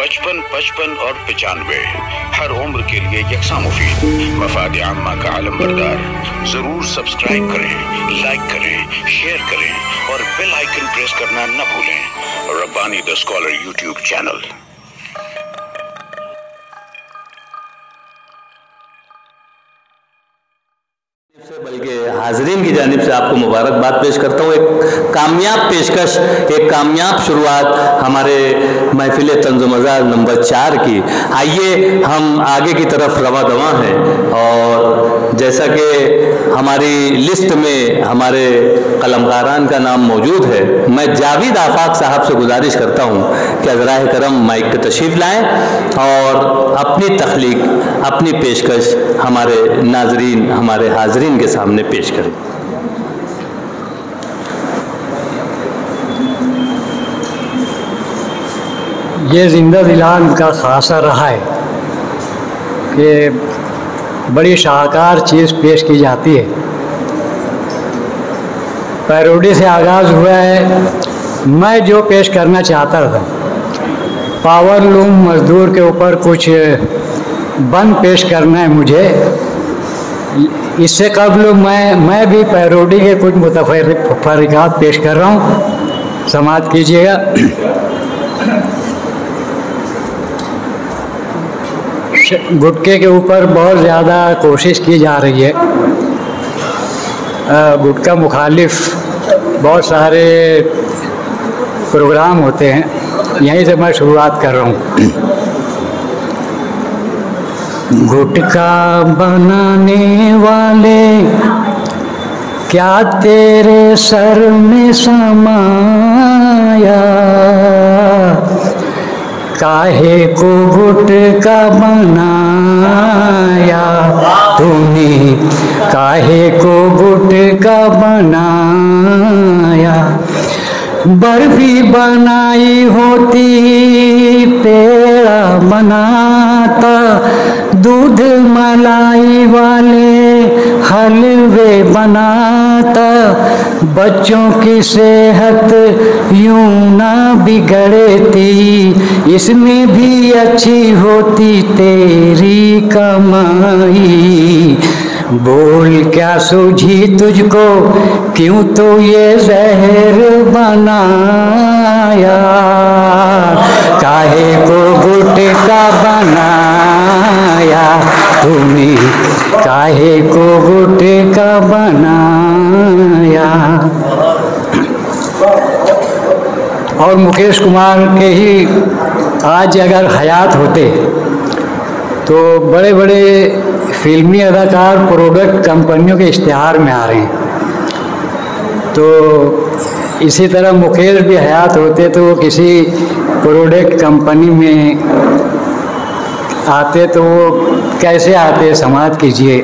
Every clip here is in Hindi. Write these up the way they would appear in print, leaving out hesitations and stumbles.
55, 55 और 95 हर उम्र के लिए यकसा मुफीद। मफाद आम्मा का आलम बरदार। जरूर सब्सक्राइब करें, लाइक करें, शेयर करें और बेल आइकन प्रेस करना न भूलें। Rabbani the scholar YouTube channel. बल्कि हाजरीन की जानिब से आपको मुबारकबाद पेश करता हूँ। एक कामयाब पेशकश, एक कामयाब शुरुआत हमारे महफिल तंज़ो मज़ा नंबर 4 की। आइए हम आगे की तरफ रवा दवा हैं और जैसा कि हमारी लिस्ट में हमारे कलमकारान का नाम मौजूद है, मैं जावेद आफाक साहब से गुजारिश करता हूँ कि अज़राए करम माइक पे तशरीफ़ लाएँ और अपनी तख्लीक, अपनी पेशकश हमारे नाजरीन, हमारे हाजरीन के सामने पेश करें। ये जिंदा दिलान का खासा रहा है कि बड़ी शाहकार चीज़ पेश की जाती है। पैरोडी से आगाज़ हुआ है। मैं जो पेश करना चाहता था, पावर लूम मज़दूर के ऊपर कुछ बंद पेश करना है मुझे। इससे कबल मैं भी पैरोडी के कुछ मुतफ़र्रिक़ात पेश कर रहा हूँ, समाअत कीजिएगा। गुटके के ऊपर बहुत ज़्यादा कोशिश की जा रही है। गुटका मुखालिफ बहुत सारे प्रोग्राम होते हैं, यहीं से मैं शुरुआत कर रहा हूँ। गुटका बनाने वाले क्या तेरे सर में समाया, काहे को गुटका बनाया तूने, काहे को गुटका बनाया। बर्फी बनाई होती पेड़ा बनाता, दूध मलाई वाले हलवे बनाता। बच्चों की सेहत यूं ना बिगड़ती, इसमें भी अच्छी होती तेरी कमाई। बोल क्या सूझी तुझको, क्यों तो ये जहर बनाया, काहे को गुटका बनाया तूने, काहे को गुटका बनाया। और मुकेश कुमार के ही आज अगर हयात होते तो बड़े बड़े फिल्मी अदाकार प्रोडक्ट कंपनियों के इश्तिहार में आ रहे हैं। तो इसी तरह मुकेश भी हयात होते तो वो किसी प्रोडक्ट कंपनी में आते तो वो कैसे आते, समाअत कीजिए।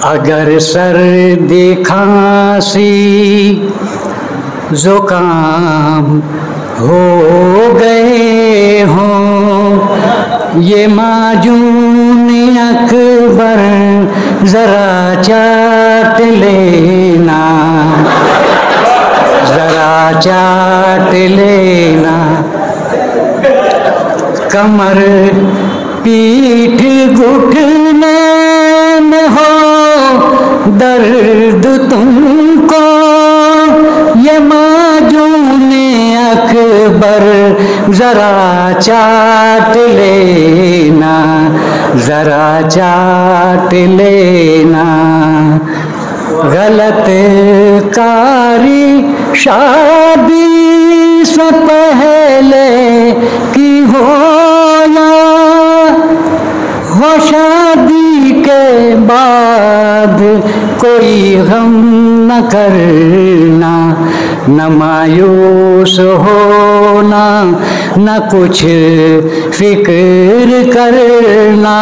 अगर सर्दी खांसी जुकाम हो गए हों, ये माजून अकबर जरा चाट लेना, जरा चाट लेना। कमर पीठ घुटने में हो दर्द तुमको, ये माजून अकबर जरा चाट लेना, जरा चाट लेना। गलत कारी शादी से पहले की हो या हो शादी के बाद कोई गम न करना, न मायूस होना, न कुछ फिक्र करना।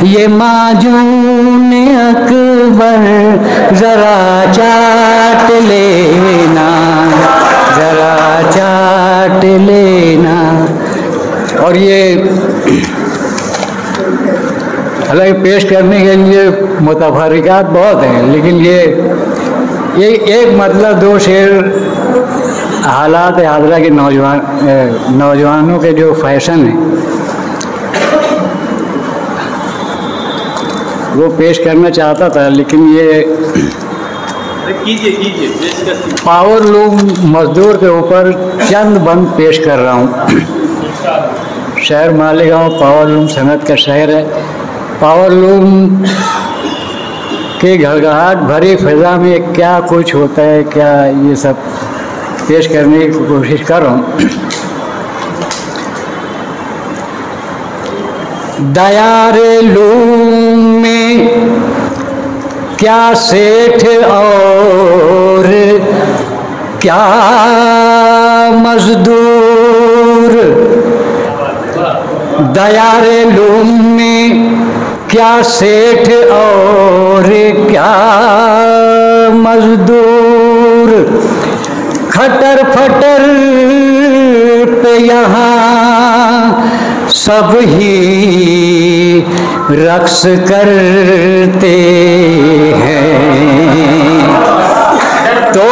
ये माजून अकबर जरा चाट लेना, जरा चाट लेना। और ये हालांकि पेश करने के लिए मुतफ़र्रिक़ात बहुत हैं, लेकिन ये एक मतलब दो शेर हालात हाजरा के नौजवानों के जो फैशन है वो पेश करना चाहता था, लेकिन ये कीजिए पावर लूम मजदूर के ऊपर चंद बंद पेश कर रहा हूँ। शहर मालेगांव पावर लूम सनत का शहर है। पावर लूम के घड़घड़ाहट भरी फिजा में क्या कुछ होता है, क्या ये सब पेश करने की कोशिश कर रहा हूँ। दयारे लूम में क्या सेठ और क्या मजदूर, दयारे लूम में क्या सेठ और क्या मजदूर, खटर फटर पे यहाँ सब ही रक्स करते हैं। तो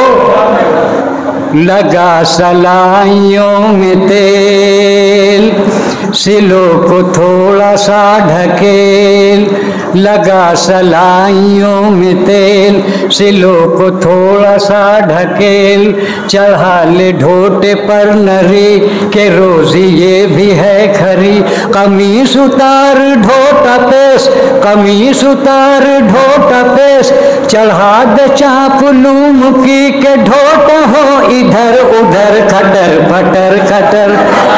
लगा सलाइयों में तेल, सिलों को थोड़ा सा ढकेल, लगा सलाइयों में तेल, सिलों को थोड़ा सा ढकेल, चढ़ा ले ढोटे पर नरी के रोजी ये भी है खरी, कमीज उतार ढोटा पेश, कमीज उतार ढोटा पेश, चढ़ा दे चाप लूम की के ढोटा हो इधर उधर, खटर फटर खटर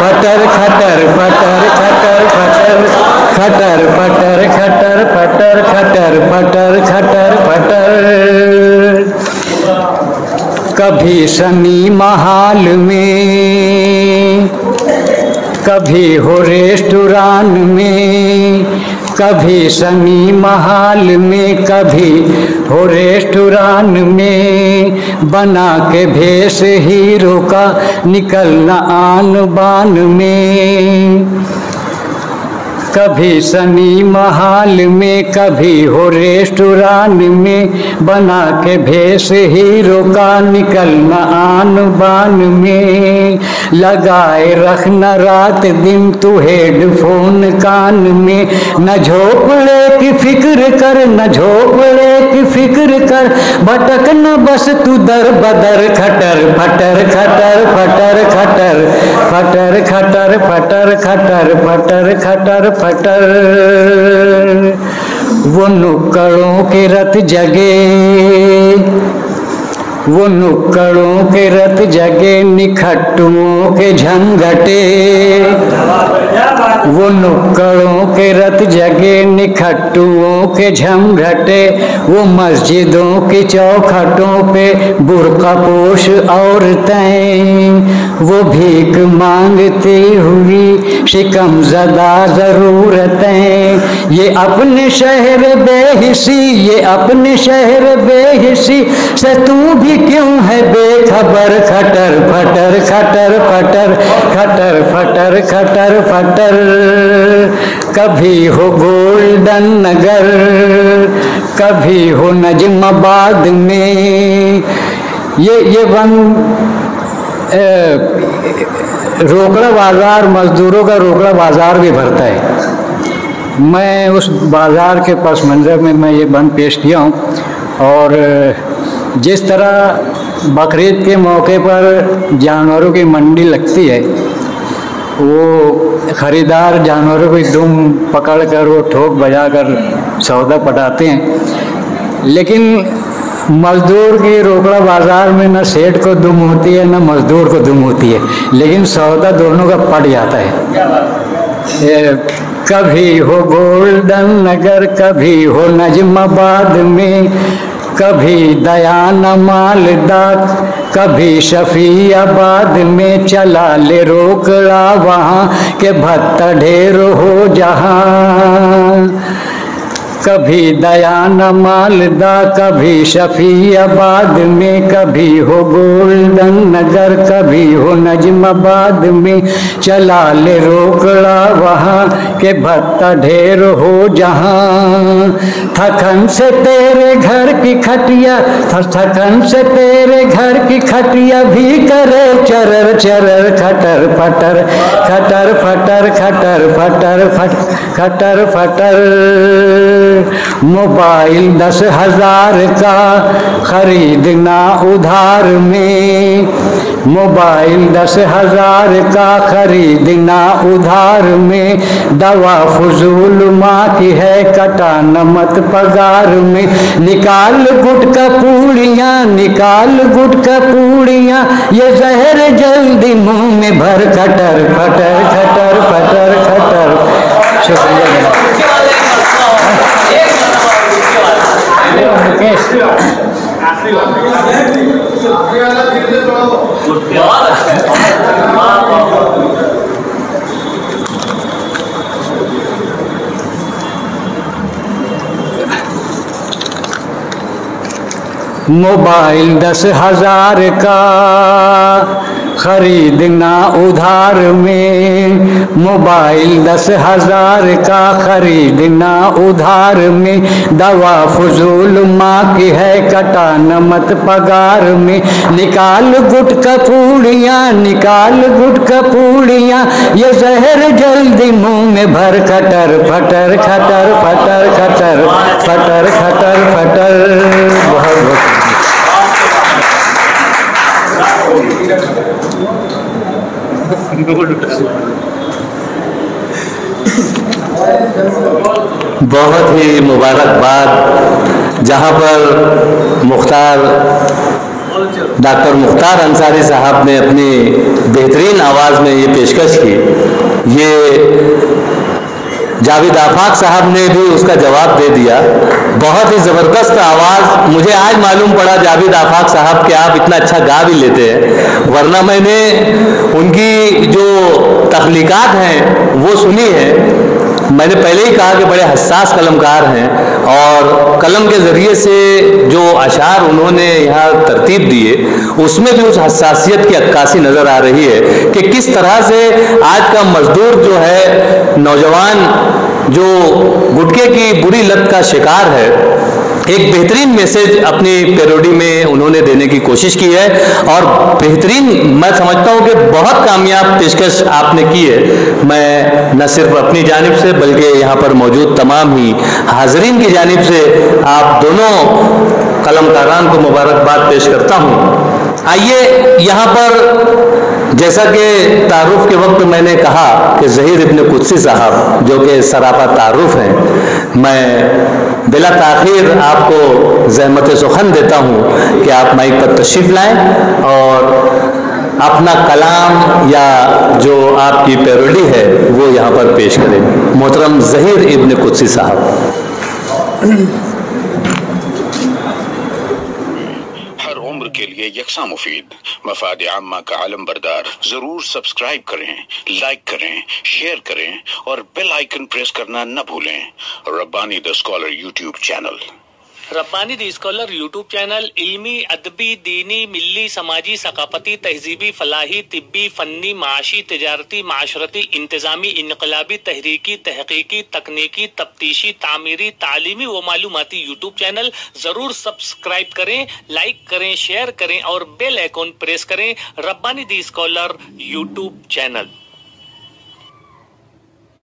फटर खटर फटर खटर फटर खटर फटर खटर फटर खटर फटर खटर फटर। कभी सनी महाल में, कभी हो रेस्टोरान में, कभी सनी महाल में, कभी हो रेस्टोरान में, बना के भेष हीरो का निकलना आन बान में। कभी सनी महाल में, कभी हो रेस्टोरान में, बना के भेष हीरो का निकलना आन बान में। लगाए रखना रात दिन तू हेडफोन कान में, न झोपड़े की फिक्र कर, न झोपड़े की फिक्र कर, भटक न बस तू दर बदर, खटर फटर खटर फटर खटर फटर खटर फटर खटर फटर खटर फटर। वो नुक्कड़ों के रत जगे, वो नुक्कड़ों के रत जगे, निखट्टुओं के झंझटे, वो नुक्कड़ों के रत जगे, निखट्टुओं के झमघटे, वो मस्जिदों की चौखटों पे बुर्का पोश औरतें, वो भीख मांगती हुई शिकम ज़दा ज़रूरतें। ये अपने शहर बेहिसी, ये अपने शहर बेहिसी से तू भी क्यों है बेखबर, खटर फटर खटर फटर खटर फटर खटर फटर। कभी हो गोल्डन नगर, कभी हो नजमाबाद में, ये रोकड़ा बाजार, मजदूरों का रोकड़ा बाजार भी भरता है। मैं उस बाजार के पस मंजर में मैं ये बंद पेश किया हूँ। और जिस तरह बकरीद के मौके पर जानवरों की मंडी लगती है, वो ख़रीदार जानवरों की दुम पकड़ कर वो ठोक बजा कर सौदा पटाते हैं, लेकिन मज़दूर की रोकड़ा बाज़ार में न सेठ को दुम होती है न मज़दूर को दुम होती है, लेकिन सौदा दोनों का पड़ जाता है। कभी हो गोल्डन नगर, कभी हो नजमाबाद में, कभी दयाना मालदा, कभी शफियाबाद में, चला ले रोकड़ा वहाँ के भत्ता ढेर हो जहाँ। कभी दयान मालदा, कभी शफियाबाद में, कभी हो गोल्डन नगर, कभी हो नजमाबाद में। चला ले रोकड़ा वहाँ के भत्ता ढेर हो जहाँ। थकन से तेरे घर की खटिया, थकन से तेरे घर की खटिया भी करे चरर चरर खटर फटर, खटर फटर खटर फटर खटर फटर। मोबाइल 10,000 का खरीदना उधार में, मोबाइल 10,000 का खरीदना उधार में। दवा फजूल माँ की है, कटाना मत पगार में। निकाल गुटका पूड़ियाँ, निकाल गुटका पूड़ियाँ, ये जहर जल्दी मुंह में भर, खटर फटर खटर फटर खटर। शुक्रिया। मोबाइल 10,000 का खरीदना उधार में, मोबाइल 10,000 का खरीदना उधार में। दवा फजूल माँ की है, कटाना मत पगार में। निकाल गुटका पूड़ियाँ, निकाल गुटका पूड़ियाँ, ये जहर जल्दी मुंह में भर, खटर फटर खटर फटर खटर फटर खटर फटर। बहुत बहुत बहुत ही मुबारकबाद। जहाँ पर डॉक्टर मुख्तार अंसारी साहब ने अपनी बेहतरीन आवाज़ में ये पेशकश की, ये जावेद आफाक साहब ने भी उसका जवाब दे दिया। बहुत ही ज़बरदस्त आवाज़। मुझे आज मालूम पड़ा जावेद आफाक साहब कि आप इतना अच्छा गा भी लेते हैं, वरना मैंने उनकी जो तख्लीकात हैं वो सुनी है। मैंने पहले ही कहा कि बड़े हसास कलमकार हैं और कलम के ज़रिए से जो अशार उन्होंने यहाँ तरतीब दिए उसमें भी उस हसासियत की अक्कासी नज़र आ रही है कि किस तरह से आज का मजदूर जो है, नौजवान जो गुटखे की बुरी लत का शिकार है, एक बेहतरीन मैसेज अपनी पैरोडी में उन्होंने देने की कोशिश की है और बेहतरीन, मैं समझता हूँ कि बहुत कामयाब पेशकश आपने की है। मैं न सिर्फ अपनी जानिब से बल्कि यहाँ पर मौजूद तमाम ही हाजरीन की जानिब से आप दोनों कलमकारान को मुबारकबाद पेश करता हूँ। आइए यहाँ पर, जैसा कि तारुफ के वक्त मैंने कहा कि ज़हीर इब्न कुद्सी साहब जो कि सरापा तारुफ हैं, मैं बिला ताखीर आपको ज़हमत सुखन देता हूँ कि आप माइक पर तशरीफ़ लाएं और अपना कलाम या जो आपकी पैरोडी है वो यहाँ पर पेश करें। मोहतरम ज़हीर इब्न कुद्सी साहब। के लिए यकसा मुफीद, मफाद आम्मा का आलम बरदार। जरूर सब्सक्राइब करें, लाइक करें, शेयर करें और बेल आइकन प्रेस करना न भूलें। Rabbani the scholar YouTube channel. Rabbani the scholar YouTube channel इल्मी, अदबी, दीनी, मिल्ली, समाजी, सकाफती, तहजीबी, फलाही, तिब्बी, फन्नी, माशी, तिजारती, माशरती, इंतजामी, इनकलाबी, तहरीकी, तहकीकी, तकनीकी, तफ्तीशी, तामीरी, तालीमी व मालूमाती यूट्यूब चैनल। जरूर सब्सक्राइब करें, लाइक करें, शेयर करें और बेल आइकन प्रेस करें। Rabbani the scholar YouTube channel.